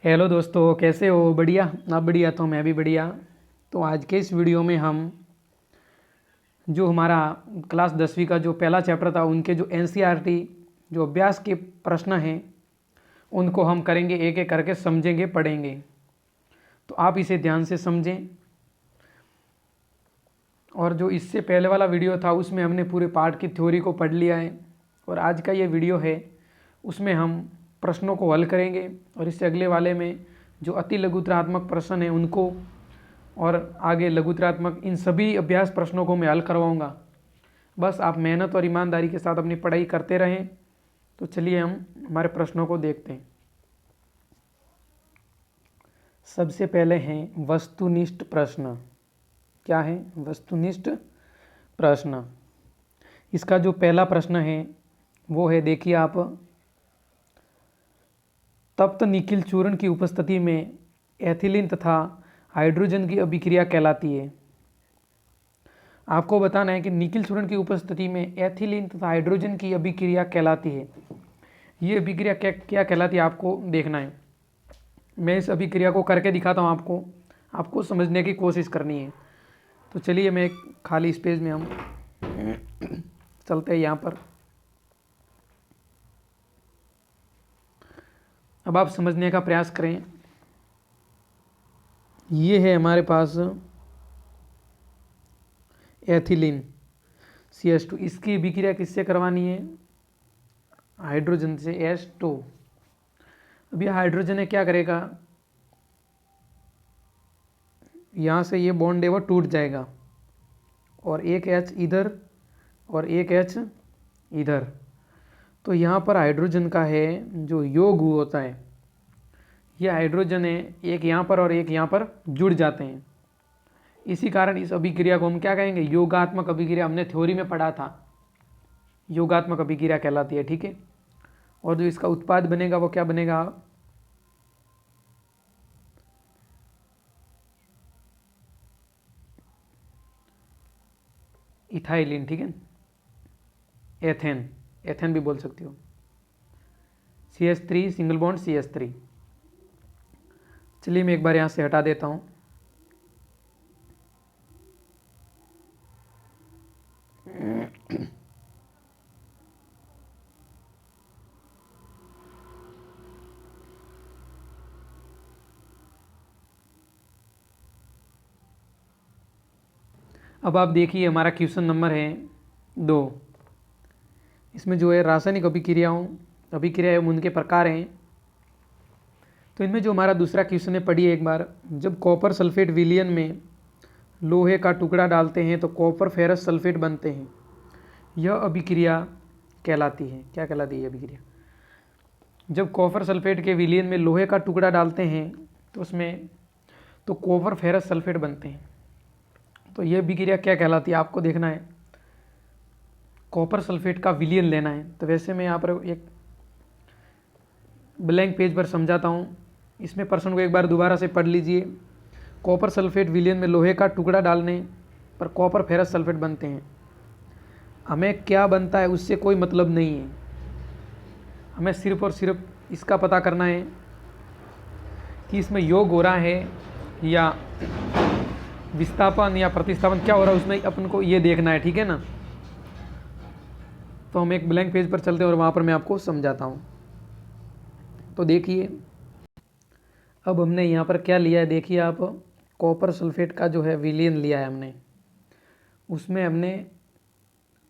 Hello दोस्तों, कैसे हो? बढ़िया? आप बढ़िया तो मैं भी बढ़िया। तो आज के इस वीडियो में हम जो हमारा क्लास 10वीं का जो पहला चैप्टर था उनके जो एनसीईआरटी जो अभ्यास के प्रश्न हैं उनको हम करेंगे, एक एक करके समझेंगे, पढ़ेंगे। तो आप इसे ध्यान से समझें। और जो इससे पहले वाला वीडियो था उसमें हमने पूरे पाठ की थ्योरी को पढ़ लिया है, और आज का ये वीडियो है उसमें हम प्रश्नों को हल करेंगे। और इससे अगले वाले में जो अति लघुत्रात्मक प्रश्न हैं उनको और आगे लघुत्रात्मक इन सभी अभ्यास प्रश्नों को मैं हल करवाऊंगा। बस आप मेहनत और ईमानदारी के साथ अपनी पढ़ाई करते रहें। तो चलिए हम हमारे प्रश्नों को देखते हैं। सबसे पहले हैं वस्तुनिष्ठ प्रश्न। क्या है? वस्तुनिष्ठ प्रश्न। इसका जो पहला प्रश्न है वो है, देखिए आप, तप्त निकिल चूर्ण की उपस्थिति में एथिलीन तथा हाइड्रोजन की अभिक्रिया कहलाती है। आपको बताना है कि निकिल चूर्ण की उपस्थिति में एथिलीन तथा हाइड्रोजन की अभिक्रिया कहलाती है। ये अभिक्रिया क्या क्या कहलाती है आपको देखना है। मैं इस अभिक्रिया को करके दिखाता हूँ आपको समझने की कोशिश करनी है। तो चलिए मैं एक खाली स्पेस में हम चलते हैं यहाँ पर। अब आप समझने का प्रयास करें। ये है हमारे पास एथिलीन CH2। इसकी अभिक्रिया किससे करवानी है? हाइड्रोजन से H2। अब यह हाइड्रोजन है, क्या करेगा, यहाँ से ये बॉन्ड है वो टूट जाएगा और एक H इधर और एक H इधर। तो यहाँ पर हाइड्रोजन का है जो योग होता है, यह हाइड्रोजन है एक यहाँ पर और एक यहाँ पर जुड़ जाते हैं। इसी कारण इस अभिक्रिया को हम क्या कहेंगे? योगात्मक अभिक्रिया। हमने थ्योरी में पढ़ा था, योगात्मक अभिक्रिया कहलाती है। ठीक है। और जो इसका उत्पाद बनेगा वो क्या बनेगा? इथाइलिन। ठीक है, एथेन, एथेन भी बोल सकती हो। CH3 single bond CH3। चलिए मैं एक बार यहाँ से हटा देता हूँ। अब आप देखिए हमारा क्वेश्चन नंबर है 2। इसमें जो है रासायनिक अभिक्रियाएं उनके प्रकार हैं। तो इनमें जो हमारा दूसरा क्वेश्चन है, पढ़िए एक बार। जब कॉपर सल्फेट विलयन में लोहे का टुकड़ा डालते हैं तो कॉपर फेरस सल्फेट बनते हैं। यह अभिक्रिया कहलाती है। क्या कहलाती है यह अभिक्रिया? जब कॉपर सल्फेट के विलयन में लोहे का टुकड़ा डालते हैं तो उसमें तो कॉपर फेरस सल्फेट बनते हैं। तो यह अभिक्रिया क्या कहलाती है आपको देखना है। कॉपर सल्फेट का विलयन लेना है। तो वैसे मैं यहाँ पर एक ब्लैंक पेज पर समझाता हूँ, इसमें प्रश्न को एक बार दोबारा से पढ़ लीजिए। कॉपर सल्फेट विलयन में लोहे का टुकड़ा डालने पर कॉपर फेरस सल्फेट बनते हैं। हमें क्या बनता है उससे कोई मतलब नहीं है, हमें सिर्फ और सिर्फ इसका पता करना है कि इसमें योग हो रहा है या विस्थापन या प्रतिस्थापन क्या हो रहा है, उसमें अपन को ये देखना है। ठीक है ना। तो हम एक ब्लैंक पेज पर चलते हैं और वहाँ पर मैं आपको समझाता हूँ। तो देखिए अब हमने यहाँ पर क्या लिया है, देखिए आप, कॉपर सल्फेट का जो है विलयन लिया है हमने। उसमें हमने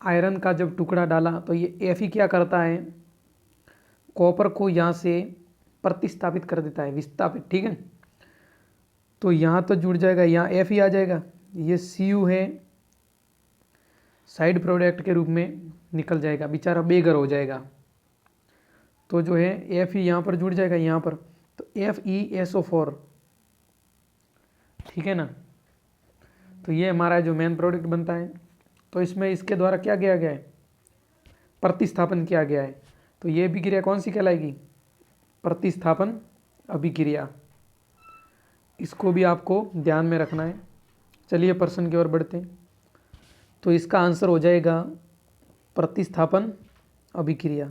आयरन का जब टुकड़ा डाला तो ये Fe क्या करता है, कॉपर को यहाँ से प्रतिस्थापित कर देता है, विस्थापित। ठीक है। तो यहाँ तो जुड़ जाएगा, यहाँ Fe आ जाएगा, ये Cu है साइड प्रोडक्ट के रूप में निकल जाएगा, बेचारा बेगर हो जाएगा। तो जो है Fe यहाँ पर जुड़ जाएगा यहाँ पर, तो FeSO4। ठीक है ना। तो ये हमारा जो मेन प्रोडक्ट बनता है। तो इसमें इसके द्वारा क्या किया गया है? प्रतिस्थापन किया गया है। तो ये अभिक्रिया कौन सी कहलाएगी? प्रतिस्थापन अभिक्रिया। इसको भी आपको ध्यान में रखना है। चलिए प्रश्न की ओर बढ़ते हैं। तो इसका आंसर हो जाएगा प्रतिस्थापन अभिक्रिया।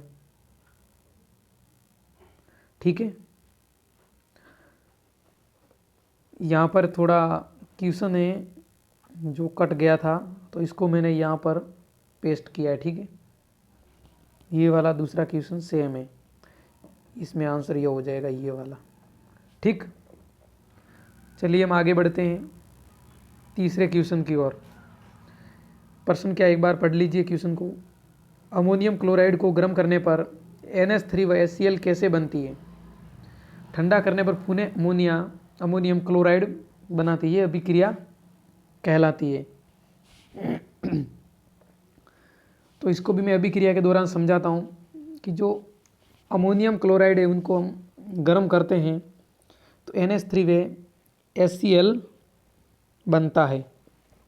ठीक है। यहाँ पर थोड़ा क्वेश्चन है जो कट गया था, तो इसको मैंने यहाँ पर पेस्ट किया है। ठीक है, ये वाला दूसरा क्वेश्चन सेम है, इसमें आंसर ये हो जाएगा, ये वाला। ठीक, चलिए हम आगे बढ़ते हैं तीसरे क्वेश्चन की ओर। प्रश्न क्या, एक बार पढ़ लीजिए क्वेश्चन को। अमोनियम क्लोराइड को गर्म करने पर NH3 व HCl कैसे बनती है? ठंडा करने पर पुनः अमोनियम क्लोराइड बनाती है, अभिक्रिया कहलाती है। तो इसको भी मैं अभिक्रिया के दौरान समझाता हूँ कि जो अमोनियम क्लोराइड है उनको हम गर्म करते हैं तो NH3 व HCl बनता है,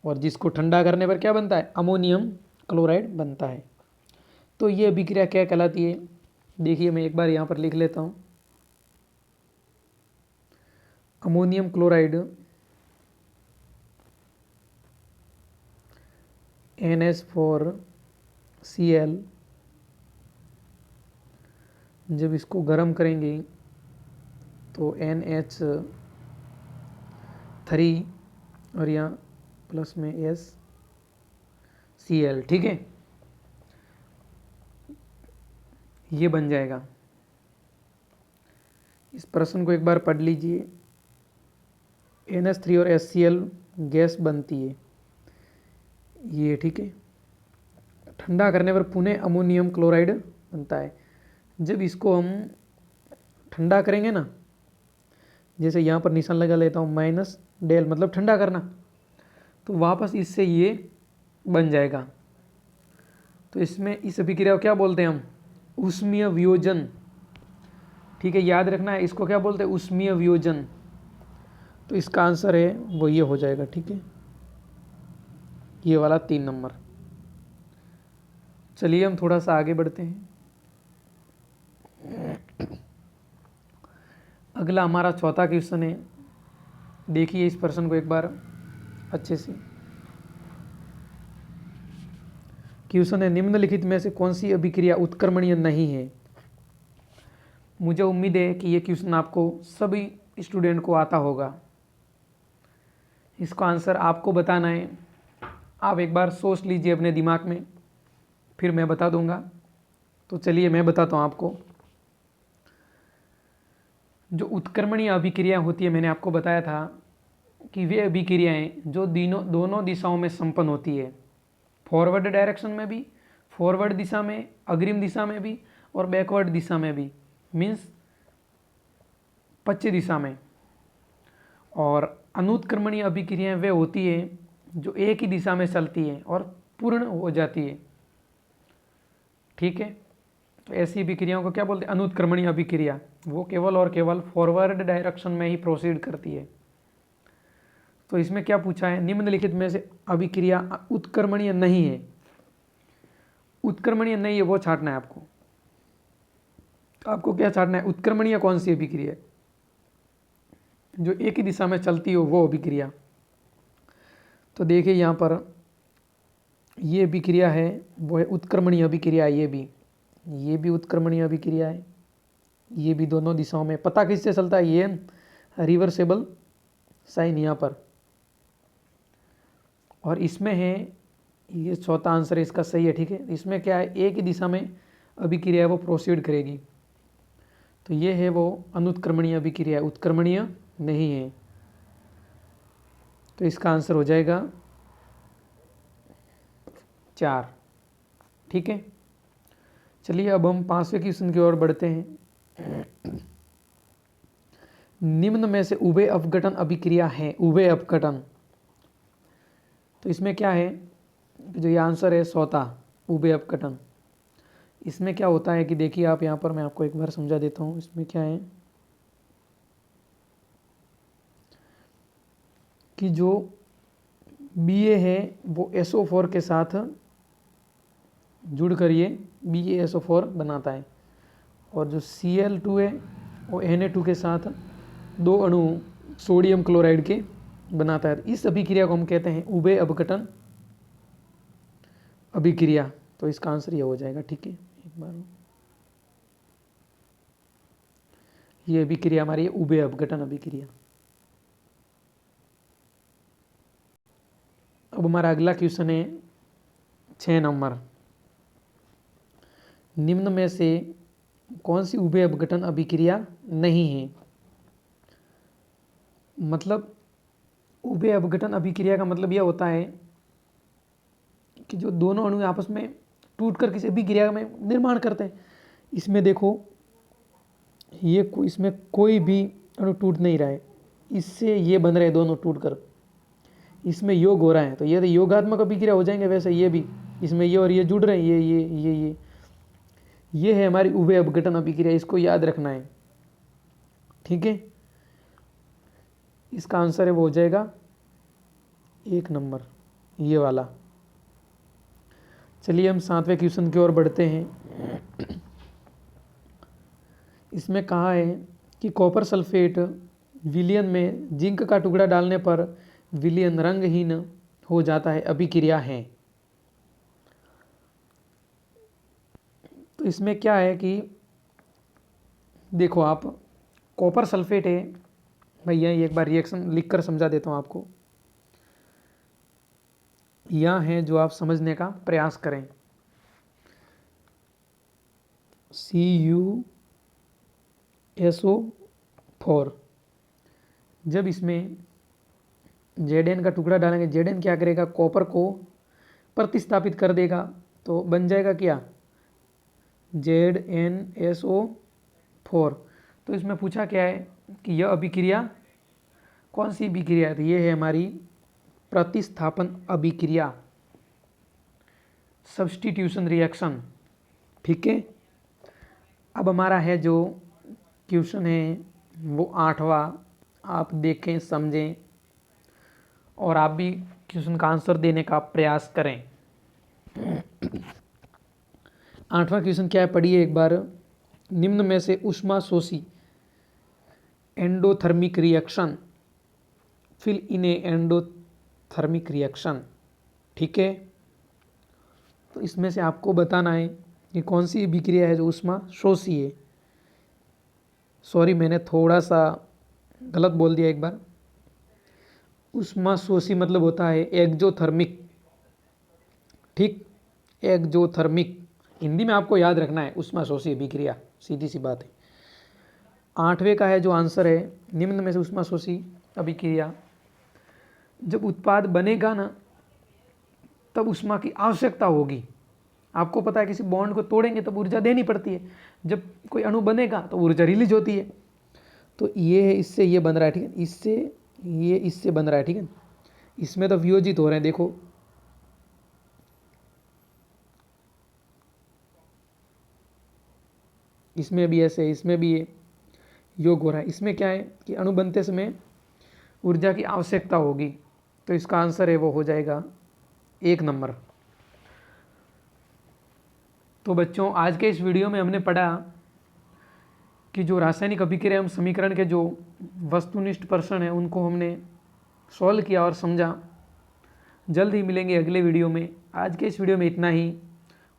और जिसको ठंडा करने पर क्या बनता है? अमोनियम क्लोराइड बनता है। तो ये अभिक्रिया क्या कहलाती है? देखिए मैं एक बार यहाँ पर लिख लेता हूँ। अमोनियम क्लोराइड NH4Cl, जब इसको गर्म करेंगे तो NH3 और यहाँ प्लस में HCl। ठीक है, ये बन जाएगा। इस प्रश्न को एक बार पढ़ लीजिए। NH3 और HCl गैस बनती है ये। ठीक है, ठंडा करने पर पुनः अमोनियम क्लोराइड बनता है। जब इसको हम ठंडा करेंगे ना, जैसे यहाँ पर निशान लगा लेता हूँ -डेल, मतलब ठंडा करना, तो वापस इससे ये बन जाएगा। तो इसमें इस अभिक्रिया को क्या बोलते हैं हम? ऊष्मीय वियोजन। ठीक है, याद रखना है, इसको क्या बोलते हैं? ऊष्मीय वियोजन। तो इसका आंसर है वो ये हो जाएगा। ठीक है, ये वाला 3 नंबर। चलिए हम थोड़ा सा आगे बढ़ते हैं। अगला हमारा चौथा क्वेश्चन है। देखिए इस प्रश्न को एक बार अच्छे से। क्वेश्चन है, निम्नलिखित में से कौन सी अभिक्रिया उत्क्रमणीय नहीं है? मुझे उम्मीद है कि ये क्वेश्चन आपको सभी स्टूडेंट को आता होगा। इसका आंसर आपको बताना है। आप एक बार सोच लीजिए अपने दिमाग में, फिर मैं बता दूंगा। तो चलिए मैं बताता हूँ आपको। जो उत्क्रमणीय अभिक्रिया होती है, मैंने आपको बताया था कि वे अभिक्रियाएं जो दोनों दिशाओं में संपन्न होती है, फॉरवर्ड डायरेक्शन में भी, फॉरवर्ड दिशा में, अग्रिम दिशा में भी, और बैकवर्ड दिशा में भी, मीन्स पश्चिम दिशा में। और अनुत्क्रमणीय अभिक्रियाएं वे होती है जो एक ही दिशा में चलती है और पूर्ण हो जाती है। ठीक है, तो ऐसी अभिक्रियाओं को क्या बोलते हैं? अनुत्क्रमणीय अभिक्रिया। वो केवल और केवल फॉरवर्ड डायरेक्शन में ही प्रोसीड करती है। तो इसमें क्या पूछा है? निम्नलिखित में से अभिक्रिया उत्क्रमणीय नहीं है। उत्क्रमणीय नहीं है वो छांटना है आपको। तो आपको क्या छांटना है? उत्क्रमणीय कौन सी अभिक्रिया है जो एक ही दिशा में चलती हो, वो अभिक्रिया। तो देखिए यहाँ पर ये अभिक्रिया है, वो है उत्क्रमणीय अभिक्रिया। ये भी उत्क्रमणीय अभिक्रिया है। ये भी दोनों दिशाओं में। पता किससे चलता है? ये रिवर्सेबल साइन यहाँ पर। और इसमें है, ये चौथा आंसर है इसका सही है। ठीक है, इसमें क्या है? एक ही दिशा में अभिक्रिया है वो प्रोसीड करेगी। तो ये है वो अनुत्क्रमणीय अभिक्रिया, उत्क्रमणीय नहीं है। तो इसका आंसर हो जाएगा 4। ठीक है, चलिए अब हम 5वें क्वेश्चन की ओर बढ़ते हैं। निम्न में से उभय अपघटन अभिक्रिया है। उभय अपघटन, तो इसमें क्या है? जो ये आंसर है चौथा, उभय अपघटन। इसमें क्या होता है कि देखिए आप यहाँ पर, मैं आपको एक बार समझा देता हूँ। इसमें क्या है कि जो Ba है वो SO4 के साथ जुड़कर ये BaSO4 बनाता है, और जो Cl2 है वो Na2 के साथ 2 अणु सोडियम क्लोराइड के बनाता है। इस अभिक्रिया को हम कहते हैं उभय अपघटन अभिक्रिया। तो इसका आंसर ये हो जाएगा। ठीक है, एक बार ये अभिक्रिया हमारी उभय अपघटन अभिक्रिया। हमारा अगला क्वेश्चन है 6 नंबर। निम्न में से कौन सी उभय अपघटन अभिक्रिया नहीं है? मतलब उभय अपघटन अभिक्रिया का मतलब यह होता है कि जो दोनों अणु आपस में टूटकर किसी अभिक्रिया में निर्माण करते हैं। इसमें देखो इसमें कोई भी अणु टूट नहीं रहा है, इससे ये बन रहे हैं दोनों टूटकर, इसमें योग हो रहा है, तो ये तो योगात्मक अभिक्रिया हो जाएंगे। वैसे ये भी इसमें ये और ये जुड़ रहे हैं, ये है हमारी उभय अपघटन अभिक्रिया, इसको याद रखना है। ठीक है, इसका आंसर है वो हो जाएगा 1 नंबर, ये वाला। चलिए हम 7वें क्वेश्चन की ओर बढ़ते हैं। इसमें कहा है कि कॉपर सल्फेट विलयन में जिंक का टुकड़ा डालने पर विलयन रंगहीन हो जाता है, अभिक्रिया है। तो इसमें क्या है कि देखो आप, कॉपर सल्फेट है भैया, एक बार रिएक्शन लिखकर समझा देता हूँ आपको, यह है जो आप समझने का प्रयास करें। CuSO4, जब इसमें Zn का टुकड़ा डालेंगे, Zn क्या करेगा, कॉपर को प्रतिस्थापित कर देगा, तो बन जाएगा क्या, ZnSO4। तो इसमें पूछा क्या है कि यह अभिक्रिया कौन सी अभिक्रिया है, तो ये है हमारी प्रतिस्थापन अभिक्रिया, सब्स्टिट्यूशन रिएक्शन। ठीक है, अब हमारा है जो क्वेश्चन है वो 8वां, आप देखें, समझें और आप भी क्वेश्चन का आंसर देने का प्रयास करें। 8वां क्वेश्चन क्या है, पढ़िए एक बार। निम्न में से ऊष्मा शोषी endothermic reaction fill in a endothermic reaction. ठीक है, तो इसमें से आपको बताना है कि कौन सी अभिक्रिया है जो ऊष्मा शोषी है। सॉरी, मैंने थोड़ा सा गलत बोल दिया एक बार। ऊष्मा शोषी मतलब होता है एक्जोथर्मिक। ठीक, एक्जोथर्मिक हिंदी में आपको याद रखना है, ऊष्मा शोषी अभिक्रिया, सीधी सी बात है। 8वें का है जो आंसर है, निम्न में से ऊष्मा शोषी अभिक्रिया, जब उत्पाद बनेगा ना तब ऊष्मा की आवश्यकता होगी। आपको पता है किसी बॉन्ड को तोड़ेंगे तब ऊर्जा देनी पड़ती है, जब कोई अणु बनेगा तो ऊर्जा रिलीज होती है। तो ये है, इससे ये बन रहा है। ठीक है, इससे बन रहा है। ठीक है, इसमें तो वियोजित हो रहे हैं, देखो इसमें भी ऐसे है, इसमें भी ये योग हो रहा है। इसमें क्या है कि अणु बनते समय ऊर्जा की आवश्यकता होगी, तो इसका आंसर है वो हो जाएगा 1 नंबर। तो बच्चों, आज के इस वीडियो में हमने पढ़ा कि जो रासायनिक अभिक्रिया एवं समीकरण के जो वस्तुनिष्ठ प्रश्न हैं उनको हमने सॉल्व किया और समझा। जल्द ही मिलेंगे अगले वीडियो में। आज के इस वीडियो में इतना ही,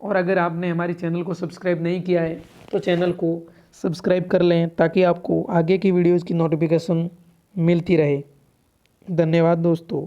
और अगर आपने हमारे चैनल को सब्सक्राइब नहीं किया है तो चैनल को सब्सक्राइब कर लें ताकि आपको आगे की वीडियोज़ की नोटिफिकेशन मिलती रहे। धन्यवाद दोस्तों।